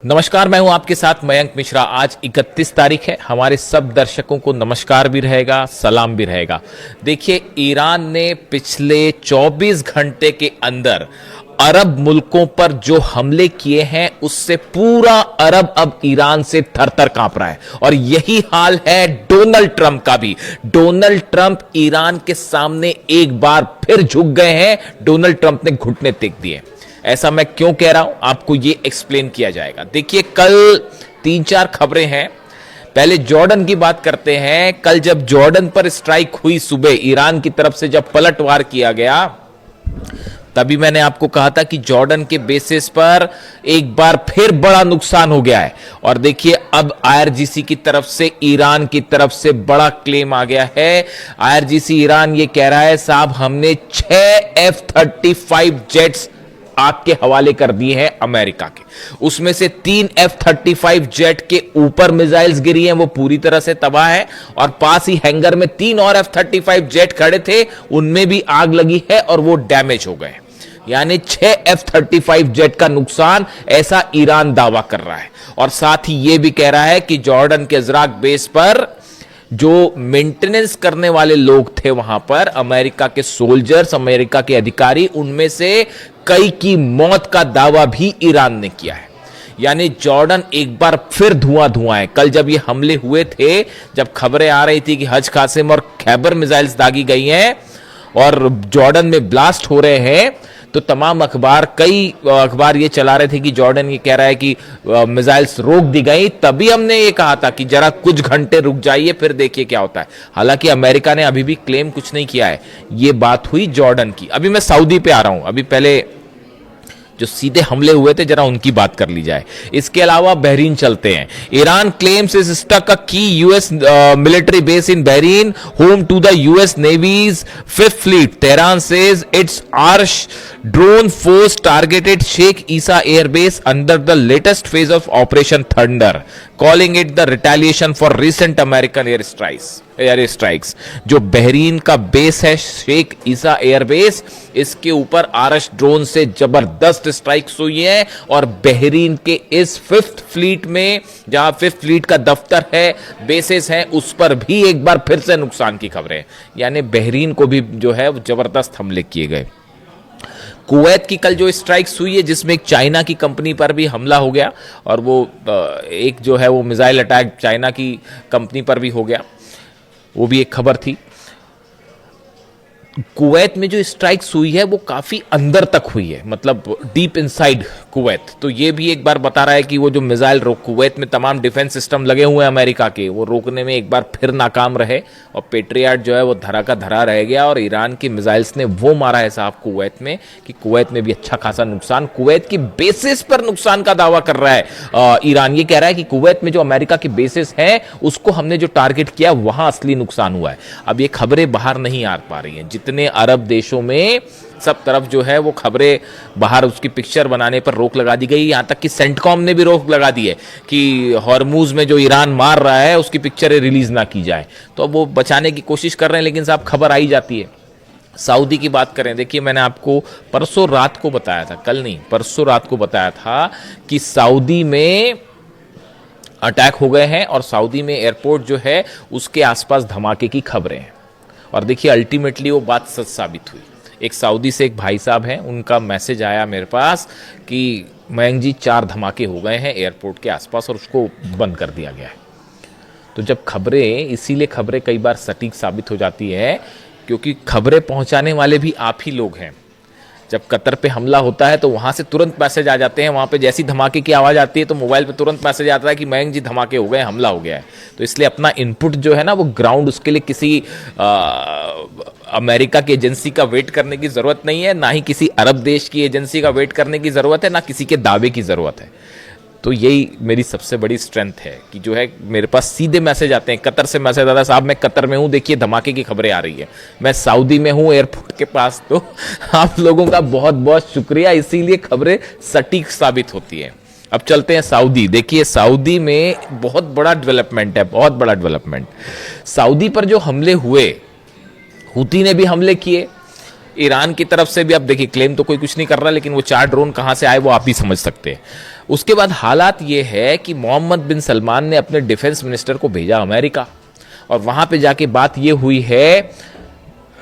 नमस्कार, मैं हूं आपके साथ मयंक मिश्रा। आज 31 तारीख है। हमारे सब दर्शकों को नमस्कार भी रहेगा, सलाम भी रहेगा। देखिए, ईरान ने पिछले 24 घंटे के अंदर अरब मुल्कों पर जो हमले किए हैं उससे पूरा अरब अब ईरान से थर-थर कांप रहा है। और यही हाल है डोनाल्ड ट्रंप का भी। डोनाल्ड ट्रंप ईरान के सामने एक बार फिर झुक गए हैं। डोनाल्ड ट्रंप ने घुटने टेक दिए। ऐसा मैं क्यों कह रहा हूं, आपको ये एक्सप्लेन किया जाएगा। देखिए, कल 3-4 खबरें हैं। पहले जॉर्डन की बात करते हैं। कल जब जॉर्डन पर स्ट्राइक हुई सुबह, ईरान की तरफ से जब पलटवार किया गया, तभी मैंने आपको कहा था कि जॉर्डन के बेसिस पर एक बार फिर बड़ा नुकसान हो गया है। और देखिए, अब आईआरजीसी की तरफ से ईरान की तरफ से बड़ा क्लेम आ गया है। आईआरजीसी ईरान ये कह रहा है, साहब हमने 6 F-35 जेट्स आग के हवाले कर दिए हैं अमेरिका के। उसमें से 3 F-35 जेट के ऊपर मिसाइल्स गिरी हैं, वो पूरी तरह से तबाह है। और पास ही हैंगर में 3 और F-35 जेट खड़े थे, उनमें भी आग लगी है और वो डैमेज हो गए। यानी 6 F-35 जेट का नुकसान, ऐसा ईरान दावा कर रहा है। और साथ ही यह भी कह रहा है कि जॉर्डन के इजराक बेस पर जो मेंटेनेंस करने वाले लोग थे वहां पर, अमेरिका के सोल्जर्स, अमेरिका के अधिकारी, उनमें से कई की मौत का दावा भी ईरान ने किया है। यानी जॉर्डन एक बार फिर धुआं धुआं है। कल जब ये हमले हुए थे, जब खबरें आ रही थी कि हज कासिम और खैबर मिसाइल्स दागी गई हैं और जॉर्डन में ब्लास्ट हो रहे हैं, तो तमाम अखबार, कई अखबार ये चला रहे थे कि जॉर्डन ये कह रहा है कि मिसाइल्स रोक दी गई। तभी हमने ये कहा था कि जरा कुछ घंटे रुक जाइए, फिर देखिए क्या होता है। हालांकि अमेरिका ने अभी भी क्लेम कुछ नहीं किया है। ये बात हुई जॉर्डन की। अभी मैं सऊदी पे आ रहा हूं। अभी पहले जो सीधे हमले हुए थे, जरा उनकी बात कर ली जाए। इसके अलावा बहरीन चलते हैं। Iran claims is stuck a key US military base in Bahrain, home to the US navy's 5th fleet. Tehran says it's Arash drone force targeted Sheikh Isa airbase under the latest phase of operation thunder, calling it the retaliation for recent American air strikes. जो Bahrain का बेस है Sheikh Isa airbase, इसके ऊपर आरश drone से जबरदस्त strikes हुई है। और बहरीन के इस 5th फ्लीट में, जहां 5th फ्लीट का दफ्तर है, बेसेस हैं, उस पर भी एक बार फिर से नुकसान की खबरें। यानी बहरीन को भी जो है जबरदस्त हमले किए गए। कुवैत की कल जो स्ट्राइक्स हुई है, जिसमें एक चाइना की कंपनी पर भी हमला हो गया, और वो एक जो है वो मिसाइल अटैक चाइना की कंपनी पर भी हो गया, वो भी एक खबर थी। कुवैत में जो स्ट्राइक्स हुई है वो काफी अंदर तक हुई है, मतलब डीप इनसाइड कुवैत। तो ये भी एक बार बता रहा है कि वो जो मिसाइल कुवैत में तमाम डिफेंस सिस्टम लगे हुए हैं अमेरिका के, वो रोकने में एक बार फिर नाकाम रहे और पेट्रियाट जो है वो धरा का धरा रह गया। और ईरान की मिसाइल्स ने वो मारा है साहब कुवैत में कि कुवैत में भी अच्छा खासा नुकसान, कुवैत की बेसिस पर नुकसान का दावा कर रहा है ईरान। ये कह रहा है कि कुवैत में जो अमेरिका की बेसिस हैं उसको हमने जो टारगेट किया वहां असली नुकसान हुआ है। अब ये खबरें बाहर नहीं आ पा रही हैं। जितने अरब देशों में सब तरफ जो है वो खबरें बाहर, उसकी पिक्चर बनाने पर रोक लगा दी गई। यहां तक कि सेंटकॉम ने भी रोक लगा दी है कि हॉर्मूज में जो ईरान मार रहा है उसकी पिक्चरें रिलीज ना की जाए। तो अब वो बचाने की कोशिश कर रहे हैं, लेकिन साहब खबर आई जाती है। सऊदी की बात करें, देखिए मैंने आपको परसों रात को बताया था, कल नहीं परसों रात को बताया था कि सऊदी में अटैक हो गए हैं और सऊदी में एयरपोर्ट जो है उसके आसपास धमाके की खबरें हैं। और देखिए अल्टीमेटली वो बात सच साबित हुई। एक सऊदी से एक भाई साहब हैं, उनका मैसेज आया मेरे पास कि मयंक जी 4 धमाके हो गए हैं एयरपोर्ट के आसपास और उसको बंद कर दिया गया है। तो जब खबरें, इसीलिए खबरें कई बार सटीक साबित हो जाती है, क्योंकि खबरें पहुंचाने वाले भी आप ही लोग हैं। जब कतर पे हमला होता है तो वहां से तुरंत मैसेज आ जाते हैं। वहां पे जैसी धमाके की आवाज आती है तो मोबाइल पे तुरंत मैसेज आता है कि मयंक जी धमाके हो गए, हमला हो गया है। तो इसलिए अपना इनपुट जो है ना वो ग्राउंड, उसके लिए किसी अमेरिका की एजेंसी का वेट करने की जरूरत नहीं है, ना ही किसी अरब देश की एजेंसी का वेट करने की जरूरत है, ना किसी के दावे की जरूरत है। तो यही मेरी सबसे बड़ी स्ट्रेंथ है कि जो है मेरे पास सीधे मैसेज आते हैं। कतर से मैसेज आता है, साहब मैं कतर में हूं, देखिए धमाके की खबरें आ रही है। मैं सऊदी में हूं एयरपोर्ट के पास। तो आप लोगों का बहुत बहुत शुक्रिया, इसीलिए खबरें सटीक साबित होती हैं। अब चलते हैं सऊदी। देखिए सऊदी में बहुत बड़ा डेवलपमेंट है, बहुत बड़ा डेवलपमेंट। सऊदी पर जो हमले हुए, हुती ने भी हमले किए, ईरान की तरफ से भी। अब देखिए क्लेम तो कोई कुछ नहीं कर रहा, लेकिन वो 4 ड्रोन कहां से आए वो आप ही समझ सकते हैं। उसके बाद हालात ये है कि मोहम्मद बिन सलमान ने अपने डिफेंस मिनिस्टर को भेजा अमेरिका, और वहां पे जाके बात ये हुई है,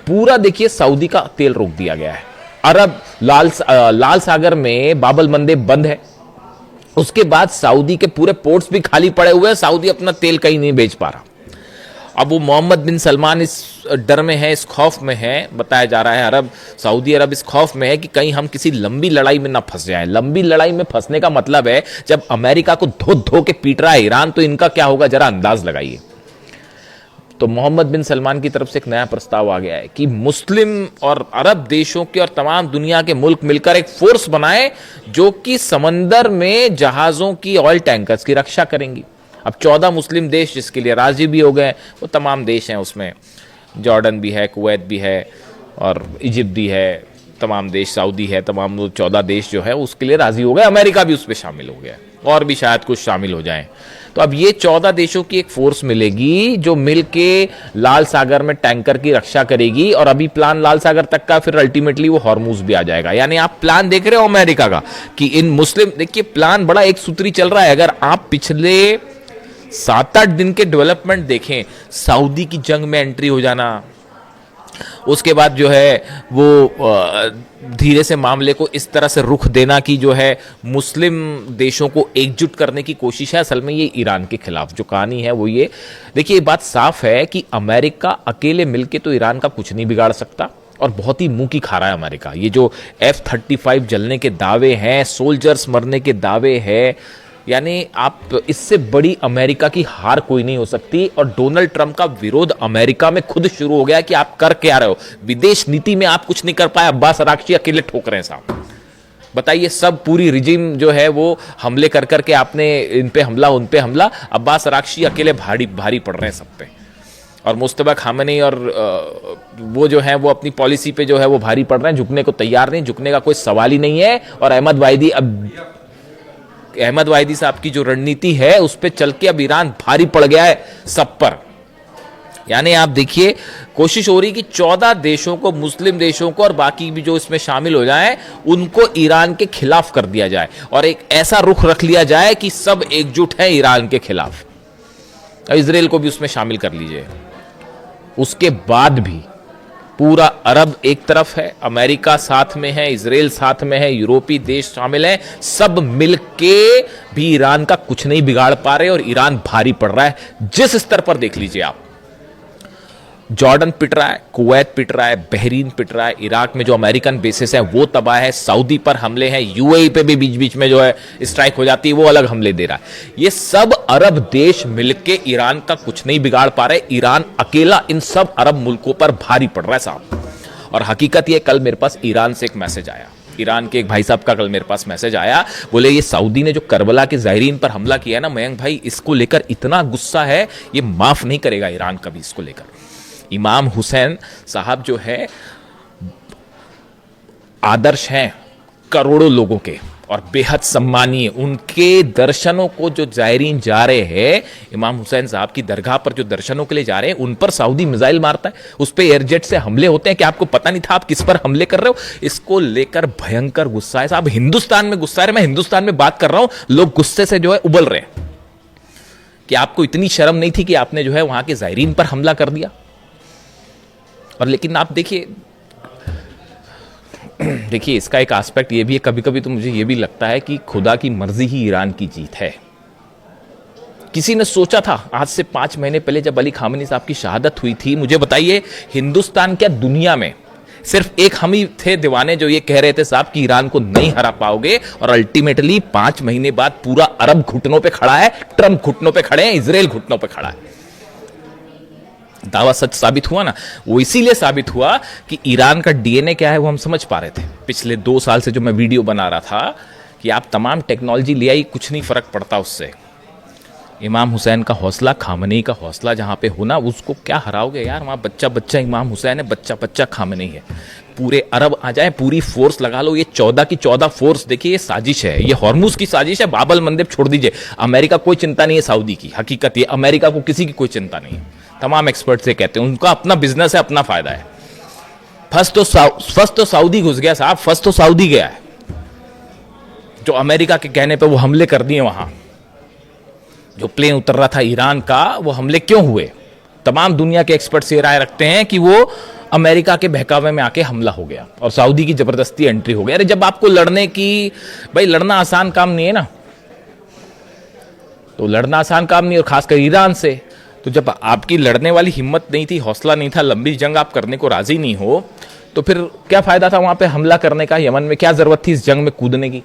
पूरा देखिए सऊदी का तेल रोक दिया गया है। अरब लाल सागर में बाब अल मंदेब बंद है। उसके बाद सऊदी के पूरे पोर्ट्स भी खाली पड़े हुए हैं, सऊदी अपना तेल कहीं नहीं बेच पा रहा। अब वो मोहम्मद बिन सलमान इस डर में है, इस खौफ में है, बताया जा रहा है सऊदी अरब इस खौफ में है कि कहीं हम किसी लंबी लड़ाई में ना फंस जाएं। लंबी लड़ाई में फंसने का मतलब है जब अमेरिका को धो धो के पीट रहा है ईरान, तो इनका क्या होगा जरा अंदाज लगाइए। तो मोहम्मद बिन सलमान की तरफ से एक नया प्रस्ताव आ गया है कि मुस्लिम और अरब देशों के और तमाम दुनिया के मुल्क मिलकर एक फोर्स बनाए जो कि समंदर में जहाजों की, ऑयल टैंकर्स की रक्षा करेंगी। अब 14 मुस्लिम देश जिसके लिए राजी भी हो गए, वो तमाम देश हैं, उसमें जॉर्डन भी है, कुवैत भी है और इजिप्ट भी है, तमाम देश, सऊदी है, तमाम 14 देश जो है उसके लिए राजी हो गए। अमेरिका भी उस पर शामिल हो गया और भी शायद कुछ शामिल हो जाएं। तो अब ये 14 देशों की एक फोर्स मिलेगी जो मिलके लाल सागर में टैंकर की रक्षा करेगी, और अभी प्लान लाल सागर तक का, फिर अल्टीमेटली वो हॉर्मुज भी आ जाएगा। यानी आप प्लान देख रहे हो अमेरिका का कि इन मुस्लिम, देखिए प्लान बड़ा एक सूत्री चल रहा है। अगर आप पिछले 7-8 दिन के डेवलपमेंट देखें, सऊदी की जंग में एंट्री हो जाना, उसके बाद जो है वो धीरे से मामले को इस तरह से रुख देना कि जो है मुस्लिम देशों को एकजुट करने की कोशिश है, असल में ये ईरान के खिलाफ जो कहानी है वो ये। देखिए ये बात साफ है कि अमेरिका अकेले मिलके तो ईरान का कुछ नहीं बिगाड़ सकता, और बहुत ही मुंह की खा रहा है अमेरिका। ये जो F-35 जलने के दावे हैं, सोल्जर्स मरने के दावे हैं, यानी आप इससे बड़ी अमेरिका की हार कोई नहीं हो सकती। और डोनाल्ड ट्रंप का विरोध अमेरिका में खुद शुरू हो गया कि आप कर क्या रहे हो, विदेश नीति में आप कुछ नहीं कर पाए, अब्बास अराक्ची अकेले ठोक रहे हैं साहब। बताइए, सब पूरी रिजिम जो है वो हमले कर करके आपने इन पे हमला, उन पे हमला, अब्बास अराक्ची अकेले भारी भारी पड़ रहे हैं सब पे, और मुस्तफा खामेनी और वो जो है वो अपनी पॉलिसी पे जो है वो भारी पड़ रहे हैं, झुकने को तैयार नहीं, झुकने का कोई सवाल ही नहीं है। और अहमद वाहिदी साहब की जो रणनीति है उस पे चल के अब ईरान भारी पड़ गया है सब पर। यानी आप देखिए, कोशिश हो रही कि 14 देशों को, मुस्लिम देशों को और बाकी भी जो इसमें शामिल हो जाएं, उनको ईरान के खिलाफ कर दिया जाए और एक ऐसा रुख रख लिया जाए कि सब एकजुट हैं ईरान के खिलाफ। इजराइल को भी उसमें शामिल कर लीजिए। उसके बाद भी पूरा अरब एक तरफ है, अमेरिका साथ में है, इजराइल साथ में है, यूरोपीय देश शामिल हैं, सब मिलके भी ईरान का कुछ नहीं बिगाड़ पा रहे और ईरान भारी पड़ रहा है। जिस स्तर पर देख लीजिए आप, जॉर्डन पिट रहा है, कुवैत पिट रहा है, बहरीन पिट रहा है, इराक में जो अमेरिकन बेसिस है वो तबाह है, सऊदी पर हमले हैं, यूएई पे भी बीच बीच में जो है स्ट्राइक हो जाती है, वो अलग हमले दे रहा है। ये सब अरब देश मिलके ईरान का कुछ नहीं बिगाड़ पा रहे। ईरान अकेला इन सब अरब मुल्कों पर भारी पड़ रहा है साहब। और हकीकत ये, कल मेरे पास ईरान से एक मैसेज आया, ईरान के एक भाई साहब का कल मेरे पास मैसेज आया, बोले ये सऊदी ने जो करबला के ज़ायरीन पर हमला किया है ना मयंक भाई, इसको लेकर इतना गुस्सा है, ये माफ नहीं करेगा ईरान कभी इसको लेकर। इमाम हुसैन साहब जो है आदर्श हैं करोड़ों लोगों के और बेहद सम्मानीय, उनके दर्शनों को जो जायरीन जा रहे हैं, इमाम हुसैन साहब की दरगाह पर जो दर्शनों के लिए जा रहे हैं, उन पर सऊदी मिसाइल मारता है, उस पर एयरजेट से हमले होते हैं कि आपको पता नहीं था आप किस पर हमले कर रहे हो। इसको लेकर भयंकर गुस्सा है साहब। हिंदुस्तान में गुस्सा है, मैं हिंदुस्तान में बात कर रहा हूं, लोग गुस्से से जो है उबल रहे हैं कि आपको इतनी शर्म नहीं थी कि आपने जो है वहां के जायरीन पर हमला कर दिया। और लेकिन आप देखिए इसका एक एस्पेक्ट ये भी है, कभी कभी तो मुझे ये भी लगता है कि खुदा की मर्जी ही ईरान की जीत है। किसी ने सोचा था आज से 5 महीने पहले जब अली खामेनी साहब की शहादत हुई थी, मुझे बताइए हिंदुस्तान क्या दुनिया में सिर्फ एक हम ही थे दीवाने जो ये कह रहे थे साहब कि ईरान को नहीं हरा पाओगे, और अल्टीमेटली 5 महीने बाद पूरा अरब घुटनों पे खड़ा है, ट्रंप घुटनों पे खड़े हैं, इजराइल घुटनों पे खड़ा है। दावा सच साबित हुआ ना, वो इसीलिए साबित हुआ कि ईरान का डीएनए क्या है वो हम समझ पा रहे थे। पिछले 2 साल से जो मैं वीडियो बना रहा था कि आप तमाम टेक्नोलॉजी ले आई, कुछ नहीं फर्क पड़ता उससे। इमाम हुसैन का हौसला, खामनेई का हौसला जहां पे होना, उसको क्या हराओगे यार। वहां बच्चा बच्चा इमाम हुसैन है, बच्चा बच्चा खामनेई है। पूरे अरब आ जाए, पूरी फोर्स लगा लो, ये 14 की 14 फोर्स, देखिए ये साजिश है, ये हॉर्मुज की साजिश है। बाब अल मंदेब छोड़ दीजिए, अमेरिका कोई चिंता नहीं है सऊदी की, हकीकत ये अमेरिका को किसी की कोई चिंता नहीं है। तमाम एक्सपर्ट से कहते हैं उनका अपना बिजनेस है, अपना फायदा है। फर्स्ट तो सऊदी घुस गया साहब, फर्स्ट तो सऊदी गया है। जो अमेरिका के कहने पे वो हमले कर दिए वहां, जो प्लेन उतर रहा था ईरान का, वो हमले क्यों हुए? तमाम दुनिया के एक्सपर्ट्स ये राय रखते हैं कि वो अमेरिका के बहकावे में आके हमला हो गया और सऊदी की जबरदस्ती एंट्री हो गई। अरे जब आपको लड़ने की, भाई लड़ना आसान काम नहीं है ना, तो लड़ना आसान काम नहीं, और खासकर ईरान से। तो जब आपकी लड़ने वाली हिम्मत नहीं थी, हौसला नहीं था, लंबी जंग आप करने को राजी नहीं हो, तो फिर क्या फायदा था वहां पे हमला करने का? यमन में क्या जरूरत थी इस जंग में कूदने की?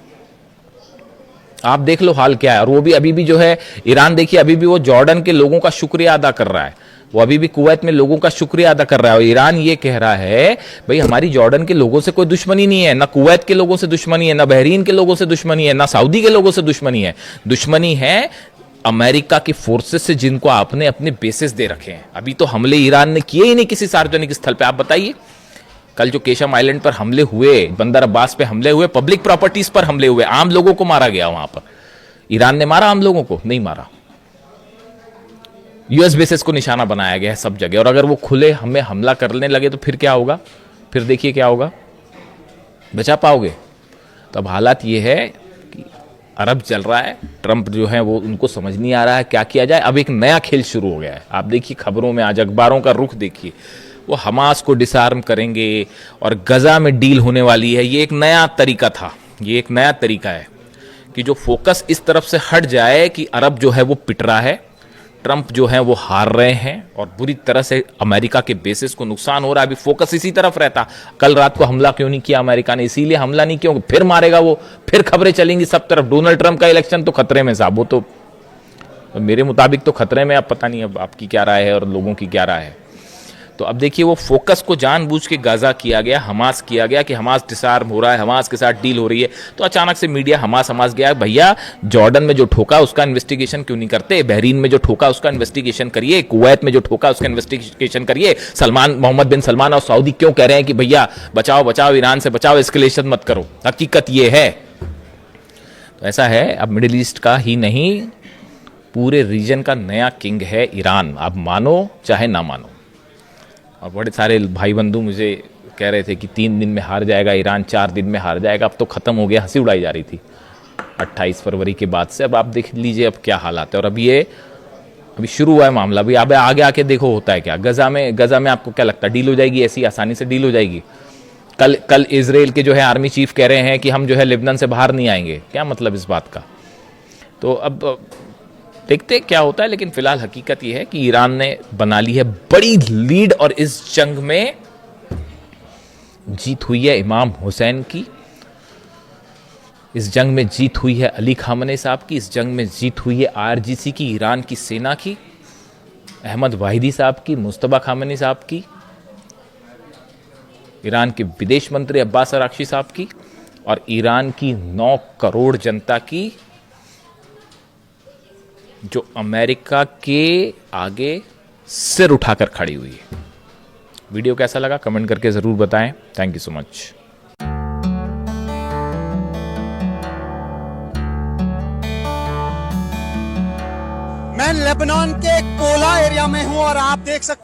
आप देख लो हाल क्या है। और वो भी अभी भी जो है ईरान, देखिए अभी भी वो जॉर्डन के लोगों का शुक्रिया अदा कर रहा है, वो अभी भी कुवैत में लोगों का शुक्रिया अदा कर रहा है। और ईरान ये कह रहा है भाई हमारी जॉर्डन के लोगों से कोई दुश्मनी नहीं है, ना कुवैत के लोगों से दुश्मनी है, ना बहरीन के लोगों से दुश्मनी है, ना सऊदी के लोगों से दुश्मनी है। दुश्मनी है अमेरिका की फोर्सेस से, जिनको आपने अपने बेसिस दे रखे हैं। अभी तो हमले ईरान ने किए ही नहीं किसी सार्वजनिक स्थल पे। आप बताइए, कल जो केशम आइलैंड पर हमले हुए, बंदर अब्बास पे हमले हुए, पब्लिक प्रॉपर्टीज पर हमले हुए, आम लोगों को मारा गया वहां पर। ईरान ने मारा आम लोगों को? नहीं मारा। यूएस बेसिस को निशाना बनाया गया है सब जगह। और अगर वो खुले हमें हमला करने लगे तो फिर क्या होगा? फिर देखिए क्या होगा, बचा पाओगे? तो अब हालात ये है कि अरब चल रहा है, ट्रंप जो है वो, उनको समझ नहीं आ रहा है क्या किया जाए। अब एक नया खेल शुरू हो गया है। आप देखिए खबरों में आज, अखबारों का रुख देखिए, वो हमास को डिसआर्म करेंगे और गजा में डील होने वाली है। ये एक नया तरीका था, ये एक नया तरीका है कि जो फोकस इस तरफ से हट जाए कि अरब जो है वो पिट रहा है, ट्रंप जो है वो हार रहे हैं और बुरी तरह से अमेरिका के बेसिस को नुकसान हो रहा है। अभी फोकस इसी तरफ रहता। कल रात को हमला क्यों नहीं किया अमेरिका ने? इसीलिए हमला नहीं किया, फिर मारेगा वो, फिर खबरें चलेंगी सब तरफ। डोनाल्ड ट्रंप का इलेक्शन तो खतरे में साहब, वो तो मेरे मुताबिक तो खतरे में। अब पता नहीं अब आपकी क्या राय है और लोगों की क्या राय है। तो अब देखिए वो फोकस को जानबूझ के गाजा किया गया, हमास किया गया कि हमास डिसआर्म हो रहा है, हमास के साथ डील हो रही है। तो अचानक से मीडिया हमास गया। भैया जॉर्डन में जो ठोका उसका इन्वेस्टिगेशन क्यों नहीं करते? बहरीन में जो ठोका उसका इन्वेस्टिगेशन करिए, कुवैत में जो ठोका उसका इन्वेस्टिगेशन करिए। मोहम्मद बिन सलमान और सऊदी क्यों कह रहे हैं कि भैया बचाओ बचाओ, ईरान से बचाओ, एस्केलेशन मत करो? हकीकत ये है। तो ऐसा है, अब मिडिल ईस्ट का ही नहीं पूरे रीजन का नया किंग है ईरान। आप मानो चाहे ना मानो। और बड़े सारे भाई बंधु मुझे कह रहे थे कि 3 दिन में हार जाएगा ईरान, 4 दिन में हार जाएगा। अब तो खत्म हो गया, हंसी उड़ाई जा रही थी 28 फरवरी के बाद से। अब आप देख लीजिए अब क्या हालात है। और अब ये अभी शुरू हुआ है मामला, अभी अब आगे आके देखो होता है क्या। गजा में आपको क्या लगता है डील हो जाएगी? ऐसी आसानी से डील हो जाएगी? कल इजराइल के जो है आर्मी चीफ कह रहे हैं कि हम जो है लेबनान से बाहर नहीं आएंगे। क्या मतलब इस बात का? तो अब देखते क्या होता है। लेकिन फिलहाल हकीकत यह है कि ईरान ने बना ली है बड़ी लीड और इस जंग में जीत हुई है इमाम हुसैन की, इस जंग में जीत हुई है अली खामने साहब की, इस जंग में जीत हुई है आईआरजीसी की, ईरान की सेना की, अहमद वाहिदी साहब की, मुस्तफा खामनी साहब की, ईरान के विदेश मंत्री अब्बास अराक्ची साहब की, और ईरान की 9 करोड़ जनता की, जो अमेरिका के आगे सिर उठाकर खड़ी हुई है। वीडियो कैसा लगा कमेंट करके जरूर बताएं। Thank you so much. मैं लेबनान के कोला एरिया में हूं और आप देख सकते